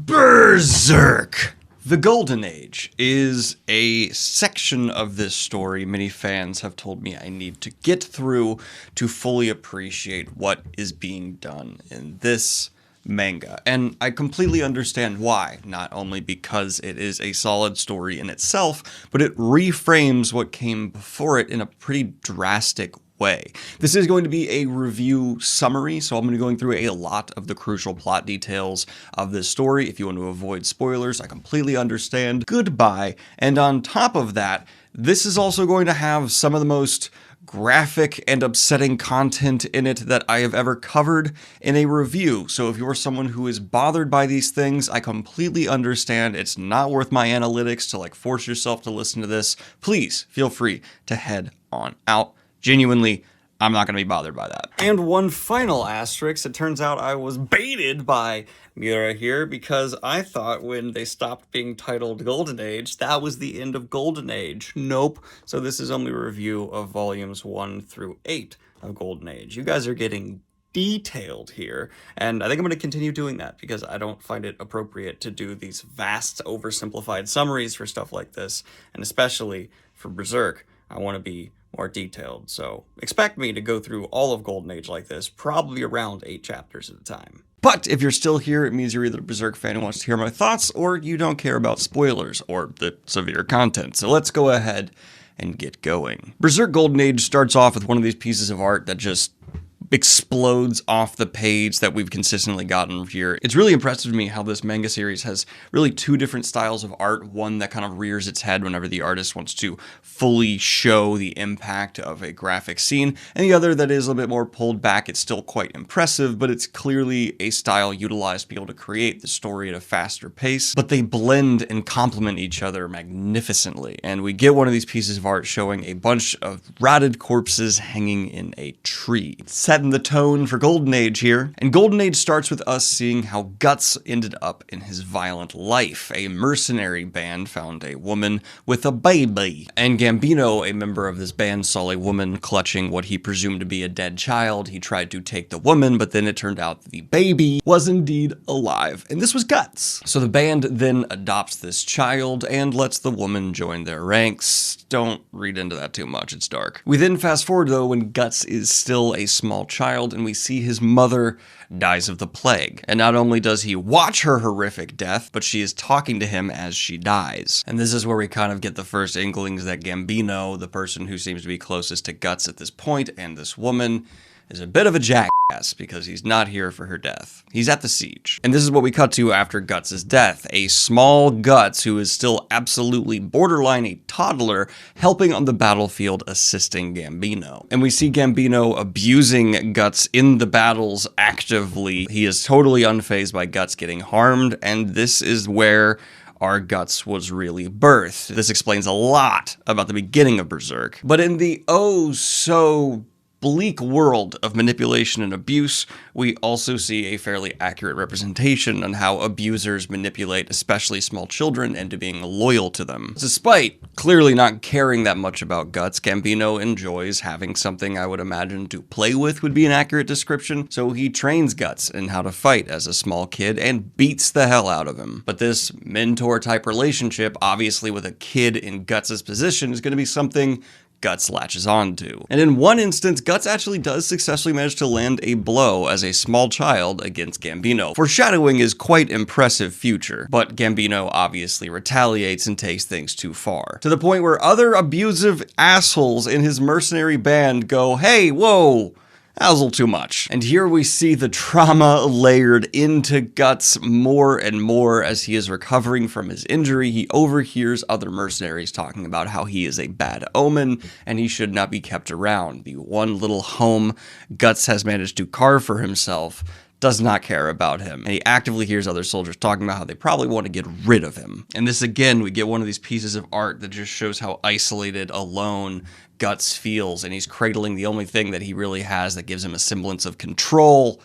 Berserk! The Golden Age is a section of this story many fans have told me I need to get through to fully appreciate what is being done in this manga. And I completely understand why, not only because it is a solid story in itself, but it reframes what came before it in a pretty drastic way. This is going to be a review summary, so I'm going to be going through a lot of the crucial plot details of this story. If you want to avoid spoilers, I completely understand. Goodbye. And on top of that, this is also going to have some of the most graphic and upsetting content in it that I have ever covered in a review. So if you're someone who is bothered by these things, I completely understand. It's not worth my analytics to force yourself to listen to this. Please feel free to head on out. Genuinely, I'm not going to be bothered by that. And one final asterisk, it turns out I was baited by Miura here because I thought when they stopped being titled Golden Age, that was the end of Golden Age. Nope. So this is only a review of volumes 1 through 8 of Golden Age. You guys are getting detailed here, and I think I'm going to continue doing that because I don't find it appropriate to do these vast, oversimplified summaries for stuff like this, and especially for Berserk, I want to be more detailed, so expect me to go through all of Golden Age like this, probably around 8 chapters at a time. But if you're still here, it means you're either a Berserk fan who wants to hear my thoughts, or you don't care about spoilers, or the severe content. So let's go ahead and get going. Berserk Golden Age starts off with one of these pieces of art that just explodes off the page that we've consistently gotten here. It's really impressive to me how this manga series has really two different styles of art. One that kind of rears its head whenever the artist wants to fully show the impact of a graphic scene, and the other that is a bit more pulled back. It's still quite impressive, but it's clearly a style utilized to be able to create the story at a faster pace, but they blend and complement each other magnificently. And we get one of these pieces of art showing a bunch of rotted corpses hanging in a tree. Setting the tone for Golden Age here. And Golden Age starts with us seeing how Guts ended up in his violent life. A mercenary band found a woman with a baby. And Gambino, a member of this band, saw a woman clutching what he presumed to be a dead child. He tried to take the woman, but then it turned out the baby was indeed alive. And this was Guts. So the band then adopts this child and lets the woman join their ranks. Don't read into that too much, it's dark. We then fast forward though when Guts is still a small child and we see his mother dies of the plague. And not only does he watch her horrific death, but she is talking to him as she dies. And this is where we kind of get the first inklings that Gambino, the person who seems to be closest to Guts at this point, and this woman, is a bit of a jackass because he's not here for her death. He's at the siege. And this is what we cut to after Guts' death. A small Guts who is still absolutely borderline a toddler helping on the battlefield assisting Gambino. And we see Gambino abusing Guts in the battles actively. He is totally unfazed by Guts getting harmed, and this is where our Guts was really birthed. This explains a lot about the beginning of Berserk. But in the oh so bleak world of manipulation and abuse, we also see a fairly accurate representation on how abusers manipulate especially small children into being loyal to them. Despite clearly not caring that much about Guts, Gambino enjoys having something I would imagine to play with would be an accurate description, so he trains Guts in how to fight as a small kid and beats the hell out of him. But this mentor-type relationship, obviously with a kid in Guts' position, is going to be something Guts latches onto. And in one instance, Guts actually does successfully manage to land a blow as a small child against Gambino, foreshadowing his quite impressive future. But Gambino obviously retaliates and takes things too far, to the point where other abusive assholes in his mercenary band go, hey, whoa, that was a little too much. And here we see the trauma layered into Guts more and more as he is recovering from his injury. He overhears other mercenaries talking about how he is a bad omen and he should not be kept around. The one little home Guts has managed to carve for himself does not care about him. And he actively hears other soldiers talking about how they probably want to get rid of him. And this again, we get one of these pieces of art that just shows how isolated, alone Guts feels, and he's cradling the only thing that he really has that gives him a semblance of control,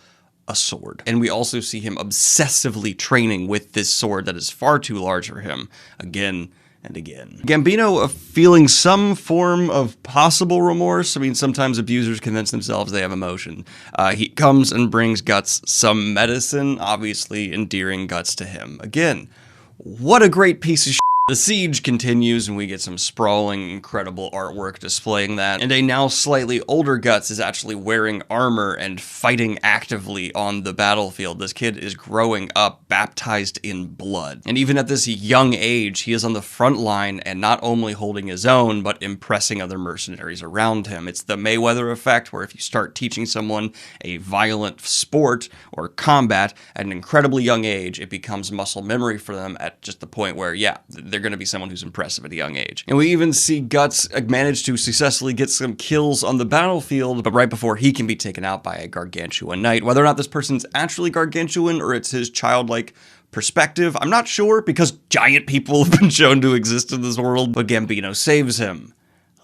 a sword. And we also see him obsessively training with this sword that is far too large for him. Again, and again. Gambino feeling some form of possible remorse. I mean, sometimes abusers convince themselves they have emotion. He comes and brings Guts some medicine, obviously endearing Guts to him. Again, what a great piece of shit. The siege continues and we get some sprawling, incredible artwork displaying that, and a now slightly older Guts is actually wearing armor and fighting actively on the battlefield. This kid is growing up, baptized in blood. And even at this young age, he is on the front line and not only holding his own, but impressing other mercenaries around him. It's the Mayweather effect, where if you start teaching someone a violent sport or combat at an incredibly young age, it becomes muscle memory for them at just the point where, yeah, they're going to be someone who's impressive at a young age. And we even see Guts manage to successfully get some kills on the battlefield, but right before he can be taken out by a gargantuan knight. Whether or not this person's actually gargantuan or it's his childlike perspective, I'm not sure, because giant people have been shown to exist in this world, but Gambino saves him.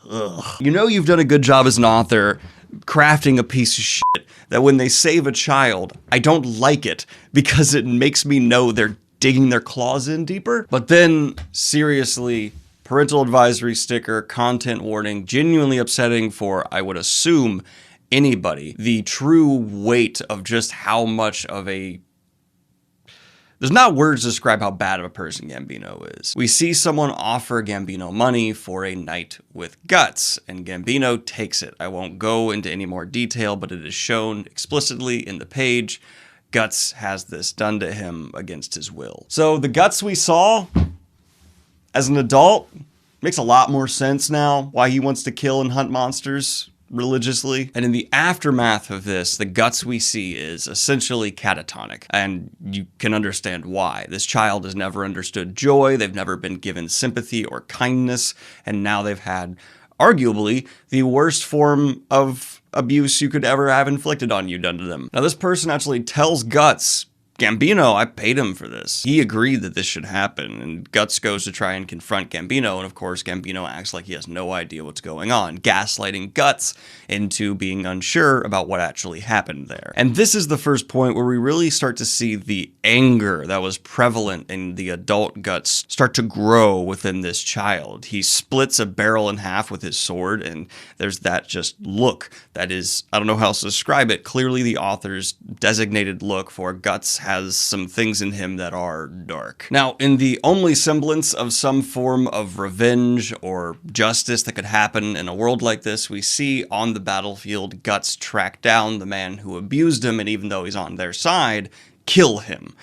Ugh. You know you've done a good job as an author crafting a piece of shit that when they save a child, I don't like it because it makes me know they're digging their claws in deeper. But then, seriously, parental advisory sticker, content warning, genuinely upsetting for, I would assume, anybody. The true weight of just how much of a... There's not words to describe how bad of a person Gambino is. We see someone offer Gambino money for a night with Guts, and Gambino takes it. I won't go into any more detail, but it is shown explicitly in the page. Guts has this done to him against his will. So the Guts we saw as an adult makes a lot more sense now, why he wants to kill and hunt monsters religiously. And in the aftermath of this, the Guts we see is essentially catatonic, and you can understand why. This child has never understood joy, they've never been given sympathy or kindness, and now they've had arguably the worst form of abuse you could ever have inflicted on you done to them. Now this person actually tells Guts, Gambino, I paid him for this. He agreed that this should happen, and Guts goes to try and confront Gambino, and of course Gambino acts like he has no idea what's going on, gaslighting Guts into being unsure about what actually happened there. And this is the first point where we really start to see the anger that was prevalent in the adult Guts start to grow within this child. He splits a barrel in half with his sword, and there's that just look that is, I don't know how else to describe it, clearly the author's designated look for Guts has some things in him that are dark. Now, in the only semblance of some form of revenge or justice that could happen in a world like this, we see on the battlefield Guts track down the man who abused him, and even though he's on their side, kill him.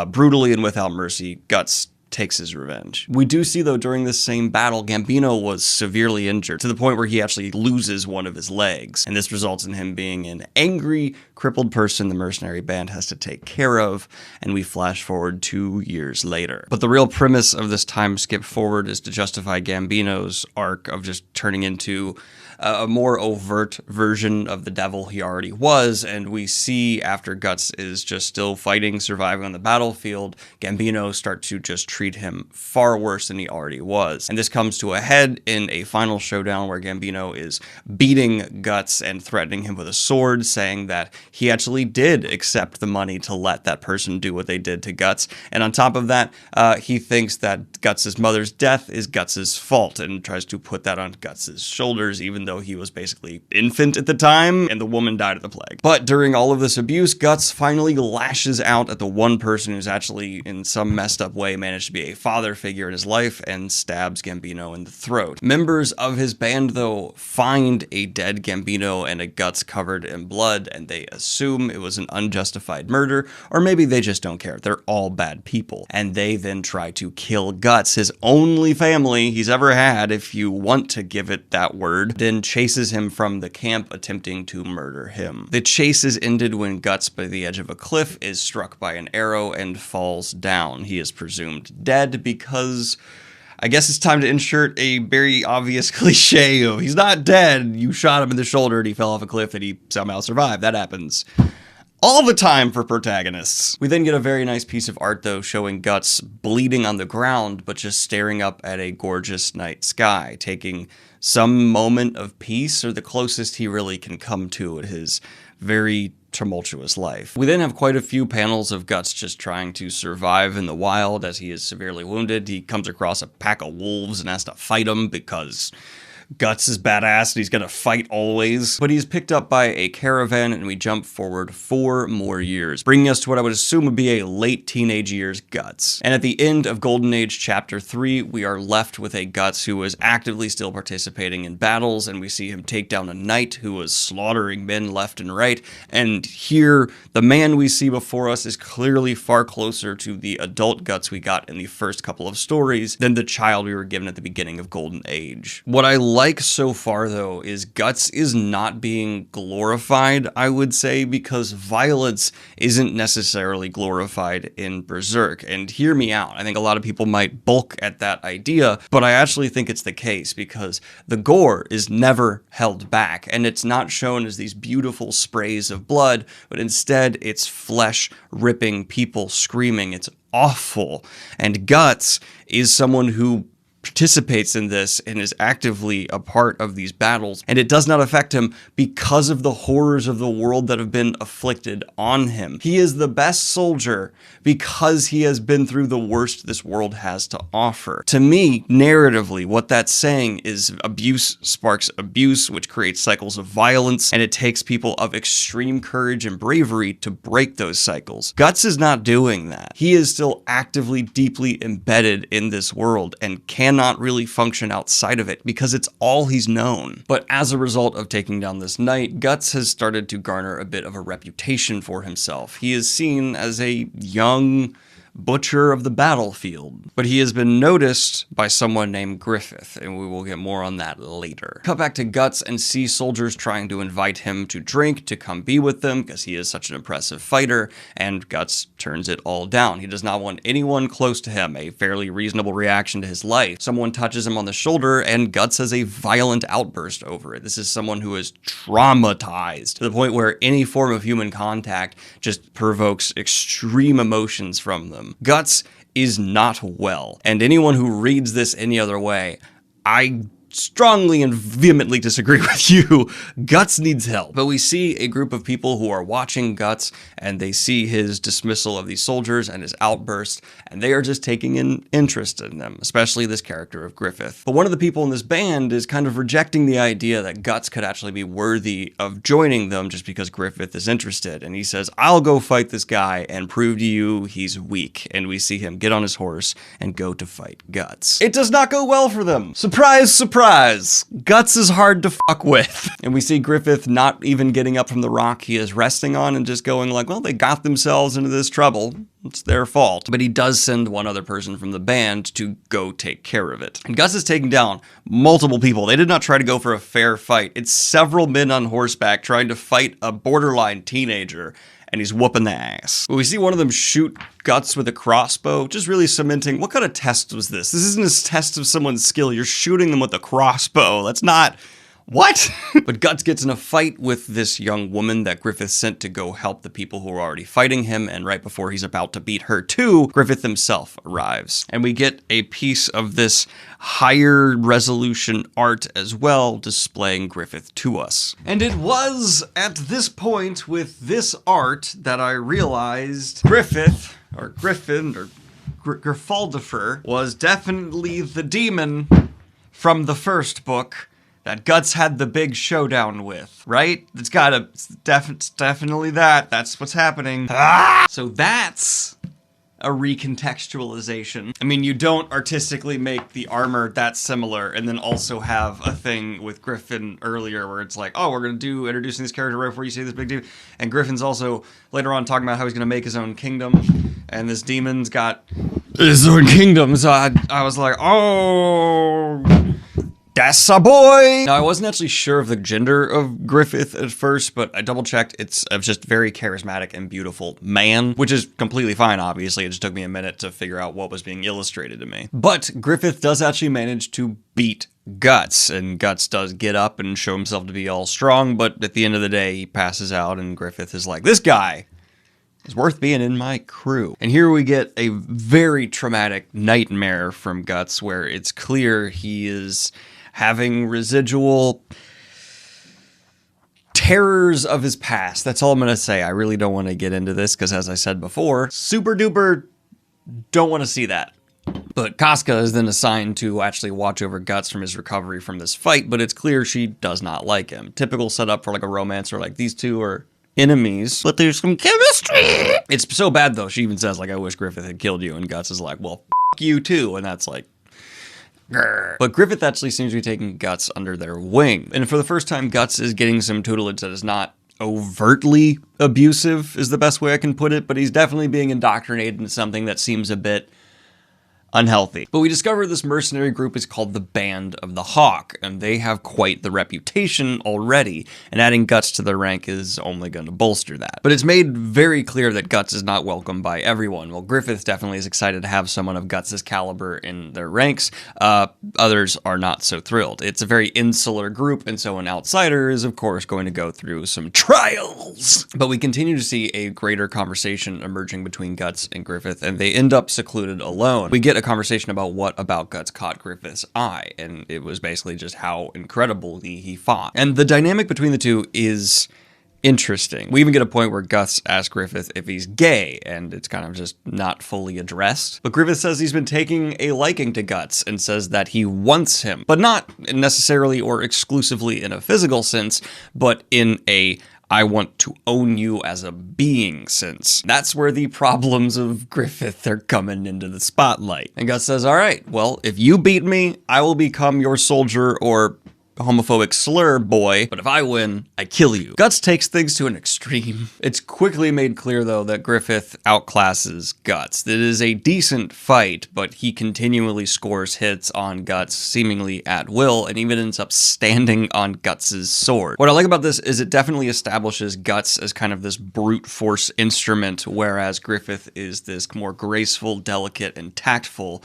Brutally and without mercy, Guts takes his revenge. We do see, though, during this same battle, Gambino was severely injured to the point where he actually loses one of his legs, and this results in him being an angry, crippled person the mercenary band has to take care of, and we flash forward 2 years later. But the real premise of this time skip forward is to justify Gambino's arc of just turning into a more overt version of the devil he already was, and we see after Guts is just still fighting, surviving on the battlefield, Gambino start to just treat him far worse than he already was. And this comes to a head in a final showdown where Gambino is beating Guts and threatening him with a sword, saying that he actually did accept the money to let that person do what they did to Guts. And on top of that, he thinks that Guts' mother's death is Guts' fault and tries to put that on Guts' shoulders, even though he was basically infant at the time and the woman died of the plague. But during all of this abuse, Guts finally lashes out at the one person who's actually in some messed up way managed to be a father figure in his life and stabs Gambino in the throat. Members of his band, though, find a dead Gambino and a Guts covered in blood, and they assume it was an unjustified murder, or maybe they just don't care. They're all bad people. And they then try to kill Guts, his only family he's ever had, if you want to give it that word, then chases him from the camp, attempting to murder him. The chase is ended when Guts, by the edge of a cliff, is struck by an arrow and falls down. He is presumed dead because I guess it's time to insert a very obvious cliche of he's not dead, you shot him in the shoulder and he fell off a cliff and he somehow survived. That happens all the time for protagonists. We then get a very nice piece of art, though, showing Guts bleeding on the ground, but just staring up at a gorgeous night sky, taking some moment of peace, or the closest he really can come to at his very tumultuous life. We then have quite a few panels of Guts just trying to survive in the wild as he is severely wounded. He comes across a pack of wolves and has to fight them because Guts is badass and he's gonna fight always. But he's picked up by a caravan and we jump forward 4 more years, bringing us to what I would assume would be a late teenage years Guts. And at the end of Golden Age Chapter 3, we are left with a Guts who is actively still participating in battles, and we see him take down a knight who was slaughtering men left and right. And here, the man we see before us is clearly far closer to the adult Guts we got in the first couple of stories than the child we were given at the beginning of Golden Age. What I like so far, though, is Guts is not being glorified, I would say, because violence isn't necessarily glorified in Berserk. And hear me out, I think a lot of people might balk at that idea, but I actually think it's the case because the gore is never held back, and it's not shown as these beautiful sprays of blood, but instead it's flesh ripping, people screaming. It's awful. And Guts is someone who participates in this and is actively a part of these battles, and it does not affect him because of the horrors of the world that have been afflicted on him. He is the best soldier because he has been through the worst this world has to offer. To me, narratively, what that's saying is abuse sparks abuse, which creates cycles of violence, and it takes people of extreme courage and bravery to break those cycles. Guts is not doing that. He is still actively, deeply embedded in this world and cannot really function outside of it because it's all he's known. But as a result of taking down this knight, Guts has started to garner a bit of a reputation for himself. He is seen as a young butcher of the battlefield, but he has been noticed by someone named Griffith, and we will get more on that later. Cut back to Guts and see soldiers trying to invite him to drink, to come be with them, because he is such an impressive fighter, and Guts turns it all down. He does not want anyone close to him, a fairly reasonable reaction to his life. Someone touches him on the shoulder, and Guts has a violent outburst over it. This is someone who is traumatized, to the point where any form of human contact just provokes extreme emotions from them. Guts is not well, and anyone who reads this any other way, I strongly and vehemently disagree with you. Guts needs help. But we see a group of people who are watching Guts, and they see his dismissal of these soldiers and his outburst, and they are just taking an interest in them, especially this character of Griffith. But one of the people in this band is kind of rejecting the idea that Guts could actually be worthy of joining them just because Griffith is interested, and he says, I'll go fight this guy and prove to you he's weak. And we see him get on his horse and go to fight Guts. It does not go well for them. Surprise, surprise! Guts is hard to fuck with. And we see Griffith not even getting up from the rock he is resting on and just going like, well, they got themselves into this trouble. It's their fault. But he does send one other person from the band to go take care of it. And Guts is taking down multiple people. They did not try to go for a fair fight. It's several men on horseback trying to fight a borderline teenager, and he's whooping the ass. But we see one of them shoot Guts with a crossbow, just really cementing, what kind of test was this? This isn't a test of someone's skill. You're shooting them with a crossbow. That's not... What? But Guts gets in a fight with this young woman that Griffith sent to go help the people who are already fighting him, and right before he's about to beat her too, Griffith himself arrives. And we get a piece of this higher resolution art as well, displaying Griffith to us. And it was at this point with this art that I realized Griffith, or Griffin, or Griffaldifer, was definitely the demon from the first book that Guts had the big showdown with, right? It's definitely that. That's what's happening. Ah! So that's a recontextualization. I mean, you don't artistically make the armor that similar and then also have a thing with Griffin earlier where it's like, oh, we're going to do introducing this character right before you see this big dude. And Griffin's also later on talking about how he's going to make his own kingdom. And this demon's got his own kingdom. So I was like, oh... That's a boy! Now, I wasn't actually sure of the gender of Griffith at first, but I double-checked. It's a just very charismatic and beautiful man, which is completely fine, obviously. It just took me a minute to figure out what was being illustrated to me. But Griffith does actually manage to beat Guts, and Guts does get up and show himself to be all strong, but at the end of the day, he passes out, and Griffith is like, this guy is worth being in my crew. And here we get a very traumatic nightmare from Guts, where it's clear he is having residual terrors of his past. That's all I'm going to say. I really don't want to get into this because, as I said before, super duper don't want to see that. But Casca is then assigned to actually watch over Guts from his recovery from this fight, but it's clear she does not like him. Typical setup for like a romance, or like these two are enemies, but there's some chemistry. It's so bad though, she even says like, I wish Griffith had killed you, and Guts is like, well, f you too, and that's like, grr. But Griffith actually seems to be taking Guts under their wing, and for the first time, Guts is getting some tutelage that is not overtly abusive, is the best way I can put it, but he's definitely being indoctrinated into something that seems a bit unhealthy. But we discover this mercenary group is called the Band of the Hawk, and they have quite the reputation already, and adding Guts to their rank is only going to bolster that. But it's made very clear that Guts is not welcome by everyone. Well, Griffith definitely is excited to have someone of Guts' caliber in their ranks. Others are not so thrilled. It's a very insular group, and so an outsider is, of course, going to go through some trials. But we continue to see a greater conversation emerging between Guts and Griffith, and they end up secluded alone. We get a conversation about what about Guts caught Griffith's eye, and it was basically just how incredibly he fought. And the dynamic between the two is interesting. We even get a point where Guts asks Griffith if he's gay, and it's kind of just not fully addressed. But Griffith says he's been taking a liking to Guts and says that he wants him, but not necessarily or exclusively in a physical sense, but in a I want to own you as a being sense. That's where the problems of Griffith are coming into the spotlight. And Guts says, all right, well, if you beat me, I will become your soldier or homophobic slur boy, but if I win, I kill you. Guts takes things to an extreme. It's quickly made clear, though, that Griffith outclasses Guts. It is a decent fight, but he continually scores hits on Guts, seemingly at will, and even ends up standing on Guts' sword. What I like about this is it definitely establishes Guts as kind of this brute force instrument, whereas Griffith is this more graceful, delicate, and tactful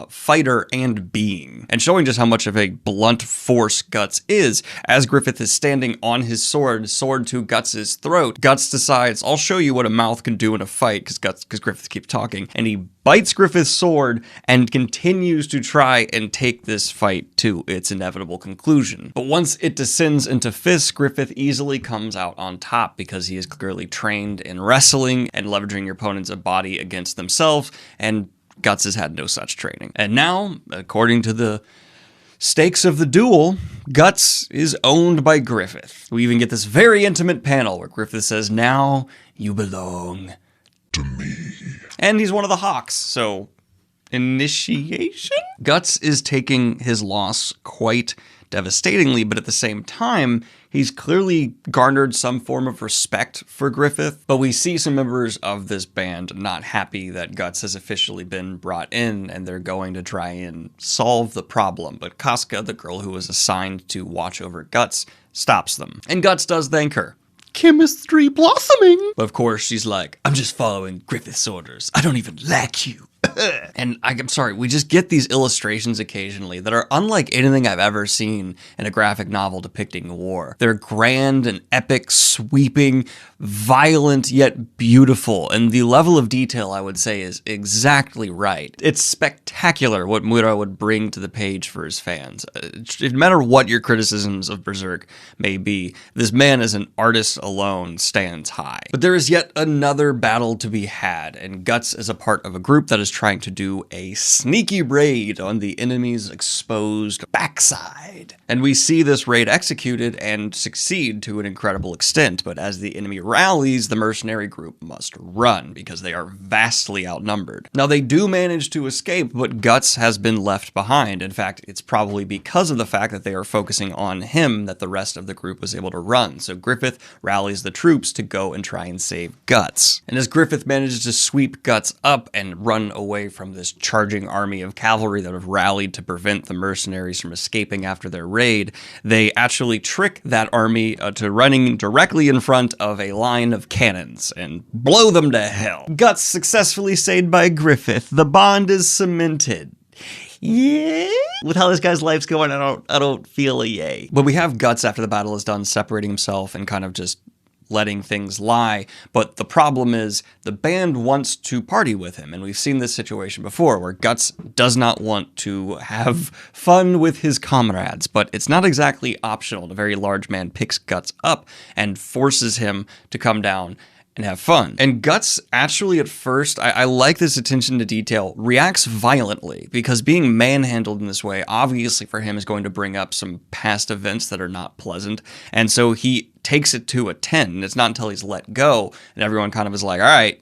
fighter and being. And showing just how much of a blunt force Guts is, as Griffith is standing on his sword to Guts' throat, Guts decides, I'll show you what a mouth can do in a fight, because Griffith keeps talking, and he bites Griffith's sword and continues to try and take this fight to its inevitable conclusion. But once it descends into fists, Griffith easily comes out on top because he is clearly trained in wrestling and leveraging your opponent's body against themselves, and Guts has had no such training. And now, according to the stakes of the duel, Guts is owned by Griffith. We even get this very intimate panel where Griffith says, now you belong to me. And he's one of the Hawks, so initiation? Guts is taking his loss quite devastatingly, but at the same time, he's clearly garnered some form of respect for Griffith, but we see some members of this band not happy that Guts has officially been brought in, and they're going to try and solve the problem. But Casca, the girl who was assigned to watch over Guts, stops them. And Guts does thank her. Chemistry blossoming! But of course, she's like, I'm just following Griffith's orders. I don't even like you. And I'm sorry, we just get these illustrations occasionally that are unlike anything I've ever seen in a graphic novel depicting war. They're grand and epic, sweeping, violent, yet beautiful, and the level of detail, I would say, is exactly right. It's spectacular what Mura would bring to the page for his fans. No matter what your criticisms of Berserk may be, this man as an artist alone stands high. But there is yet another battle to be had, and Guts is a part of a group that is trying to do a sneaky raid on the enemy's exposed backside. And we see this raid executed and succeed to an incredible extent, but as the enemy rallies, the mercenary group must run because they are vastly outnumbered. Now they do manage to escape, but Guts has been left behind. In fact, it's probably because of the fact that they are focusing on him that the rest of the group was able to run. So Griffith rallies the troops to go and try and save Guts. And as Griffith manages to sweep Guts up and run away from this charging army of cavalry that have rallied to prevent the mercenaries from escaping after their raid, they actually trick that army to running directly in front of a line of cannons and blow them to hell. Guts successfully saved by Griffith. The bond is cemented. Yeah? With how this guy's life's going, I don't feel a yay. But we have Guts after the battle is done separating himself and kind of just letting things lie. But the problem is the band wants to party with him. And we've seen this situation before where Guts does not want to have fun with his comrades, but it's not exactly optional. The very large man picks Guts up and forces him to come down and have fun. And Guts actually at first, I like this attention to detail, reacts violently because being manhandled in this way, obviously for him is going to bring up some past events that are not pleasant. And so he takes it to a 10. And it's not until he's let go and everyone kind of is like, all right,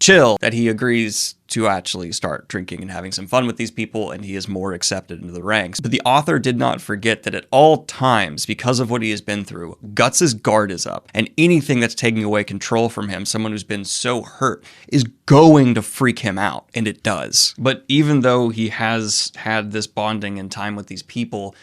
chill, that he agrees to actually start drinking and having some fun with these people, and he is more accepted into the ranks. But the author did not forget that at all times, because of what he has been through, Guts' guard is up, and anything that's taking away control from him, someone who's been so hurt, is going to freak him out, and it does. But even though he has had this bonding and time with these people,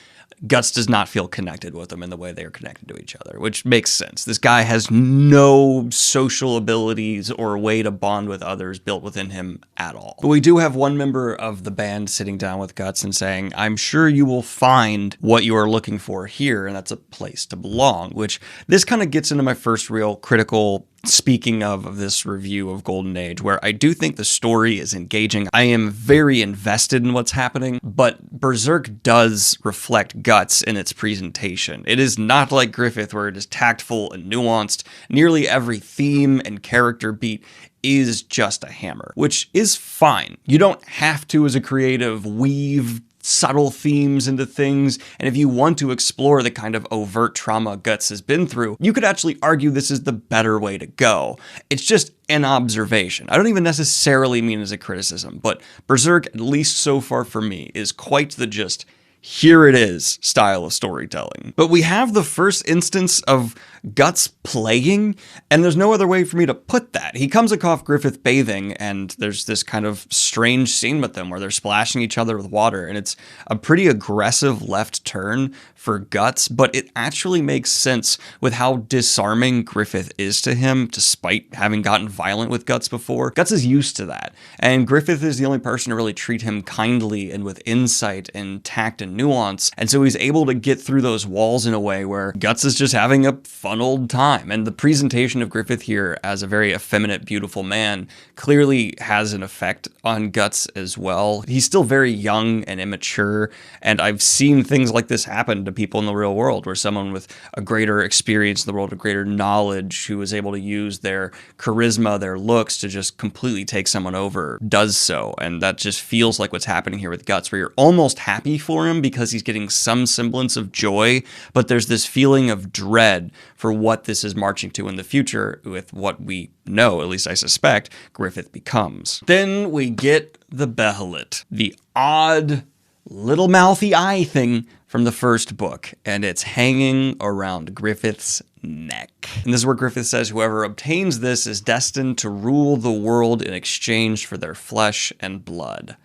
Guts does not feel connected with them in the way they are connected to each other, which makes sense. This guy has no social abilities or way to bond with others built within him at all. But we do have one member of the band sitting down with Guts and saying, I'm sure you will find what you are looking for here, and that's a place to belong, which this kind of gets into my first real critical speaking of this review of Golden Age, where I do think the story is engaging. I am very invested in what's happening, but Berserk does reflect Guts in its presentation. It is not like Griffith, where it is tactful and nuanced. Nearly every theme and character beat is just a hammer, which is fine. You don't have to, as a creative, weave subtle themes into things, and if you want to explore the kind of overt trauma Guts has been through, you could actually argue this is the better way to go. It's just an observation. I don't even necessarily mean as a criticism, but Berserk, at least so far for me, is quite the just here it is style of storytelling. But we have the first instance of Guts playing, and there's no other way for me to put that. He comes across Griffith bathing, and there's this kind of strange scene with them where they're splashing each other with water, and it's a pretty aggressive left turn for Guts, but it actually makes sense with how disarming Griffith is to him, despite having gotten violent with Guts before. Guts is used to that, and Griffith is the only person to really treat him kindly and with insight and tact and nuance, and so he's able to get through those walls in a way where Guts is just having a fun old time. And the presentation of Griffith here as a very effeminate, beautiful man clearly has an effect on Guts as well. He's still very young and immature, and I've seen things like this happen to people in the real world, where someone with a greater experience in the world, a greater knowledge, who is able to use their charisma, their looks to just completely take someone over, does so. And that just feels like what's happening here with Guts, where you're almost happy for him because he's getting some semblance of joy, but there's this feeling of dread for what this is marching to in the future with what we know, at least I suspect, Griffith becomes. Then we get the Behelit, the odd little mouthy eye thing from the first book, and it's hanging around Griffith's neck. And this is where Griffith says whoever obtains this is destined to rule the world in exchange for their flesh and blood.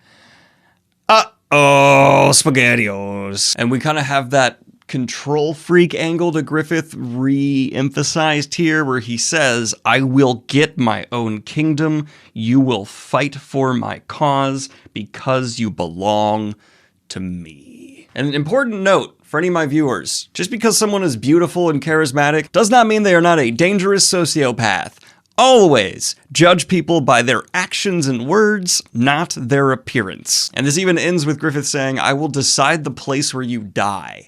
Uh-oh, SpaghettiOs. And we kind of have that control freak angle to Griffith re-emphasized here, where he says, I will get my own kingdom, you will fight for my cause because you belong to me. And an important note for any of my viewers, just because someone is beautiful and charismatic does not mean they are not a dangerous sociopath. Always judge people by their actions and words, not their appearance. And this even ends with Griffith saying, I will decide the place where you die.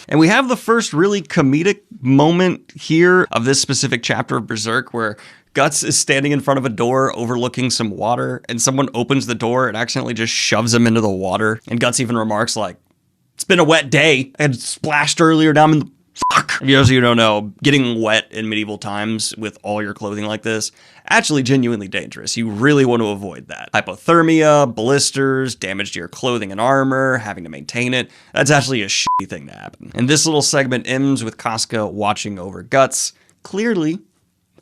And we have the first really comedic moment here of this specific chapter of Berserk, where Guts is standing in front of a door overlooking some water, and someone opens the door and accidentally just shoves him into the water. And Guts even remarks like, it's been a wet day. I had splashed earlier down in the fuck. For those of you who don't know, getting wet in medieval times with all your clothing like this, actually genuinely dangerous. You really want to avoid that. Hypothermia, blisters, damage to your clothing and armor, having to maintain it. That's actually a shitty thing to happen. And this little segment ends with Casca watching over Guts. Clearly,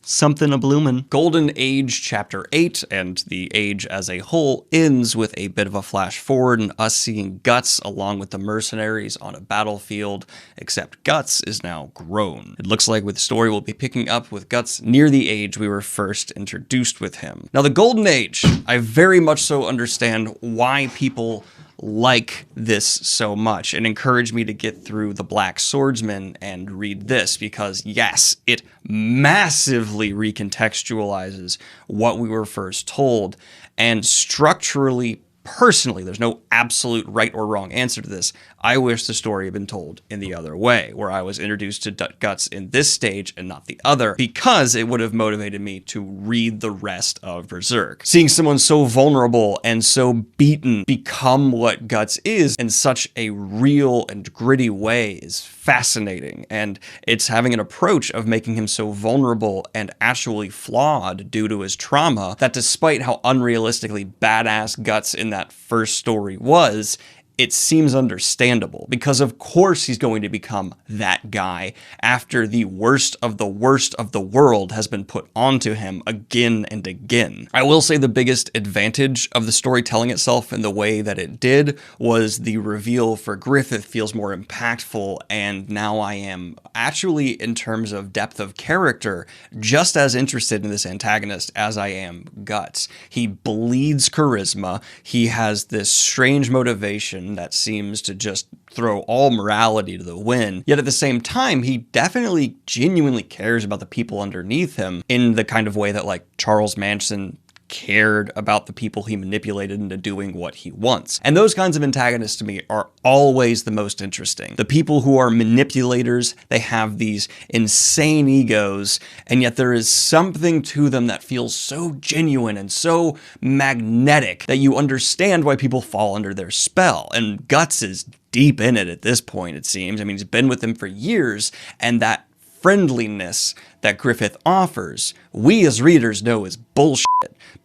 something a bloomin'. Golden Age Chapter 8 and the age as a whole ends with a bit of a flash forward and us seeing Guts along with the mercenaries on a battlefield, except Guts is now grown. It looks like with the story we'll be picking up with Guts near the age we were first introduced with him. Now the Golden Age, I very much so understand why people like this so much and encouraged me to get through The Black Swordsman and read this because, yes, it massively recontextualizes what we were first told, and structurally, personally, there's no absolute right or wrong answer to this. I wish the story had been told in the other way, where I was introduced to Guts in this stage and not the other, because it would have motivated me to read the rest of Berserk. Seeing someone so vulnerable and so beaten become what Guts is in such a real and gritty way is fascinating, and it's having an approach of making him so vulnerable and actually flawed due to his trauma that despite how unrealistically badass Guts in that first story was, it seems understandable, because of course he's going to become that guy after the worst of the world has been put onto him again and again. I will say the biggest advantage of the story telling itself in the way that it did was the reveal for Griffith feels more impactful, and now I am actually, in terms of depth of character, just as interested in this antagonist as I am Guts. He bleeds charisma, he has this strange motivation that seems to just throw all morality to the wind. Yet at the same time, he definitely genuinely cares about the people underneath him in the kind of way that like Charles Manson cared about the people he manipulated into doing what he wants. And those kinds of antagonists to me are always the most interesting. The people who are manipulators, they have these insane egos, and yet there is something to them that feels so genuine and so magnetic that you understand why people fall under their spell. And Guts is deep in it at this point, it seems. I mean, he's been with them for years, and that friendliness that Griffith offers, we as readers know is bullshit,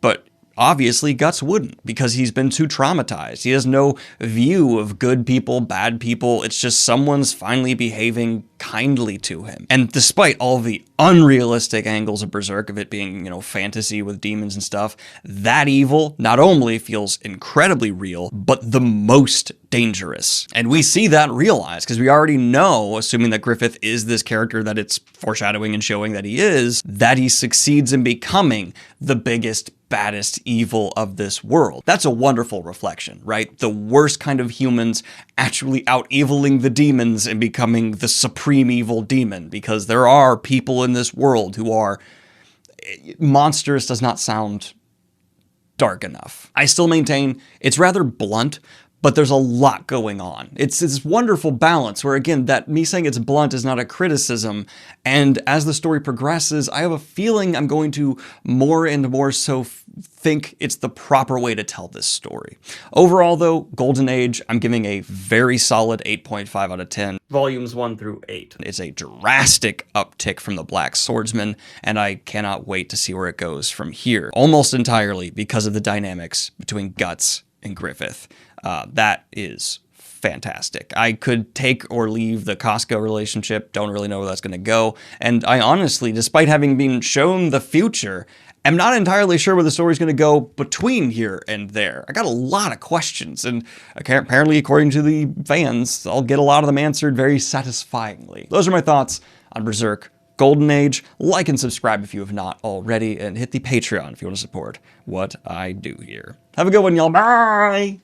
but obviously Guts wouldn't, because he's been too traumatized. He has no view of good people, bad people. It's just someone's finally behaving kindly to him. And despite all the unrealistic angles of Berserk, of it being, you know, fantasy with demons and stuff, that evil not only feels incredibly real, but the most dangerous. And we see that realized, because we already know, assuming that Griffith is this character that it's foreshadowing and showing that he is, that he succeeds in becoming the biggest, baddest evil of this world. That's a wonderful reflection, right? The worst kind of humans actually out-eviling the demons and becoming the supreme evil demon, because there are people in this world who are... monstrous does not sound dark enough. I still maintain it's rather blunt, but there's a lot going on. It's this wonderful balance where, again, that me saying it's blunt is not a criticism, and as the story progresses, I have a feeling I'm going to more and more so think it's the proper way to tell this story. Overall, though, Golden Age, I'm giving a very solid 8.5 out of 10. Volumes 1 through 8. It's a drastic uptick from The Black Swordsman, and I cannot wait to see where it goes from here, almost entirely because of the dynamics between Guts and Griffith. That is fantastic. I could take or leave the Costco relationship, don't really know where that's going to go, and I honestly, despite having been shown the future, am not entirely sure where the story's going to go between here and there. I got a lot of questions, and apparently, according to the fans, I'll get a lot of them answered very satisfyingly. Those are my thoughts on Berserk Golden Age. Like and subscribe if you have not already, and hit the Patreon if you want to support what I do here. Have a good one, y'all. Bye!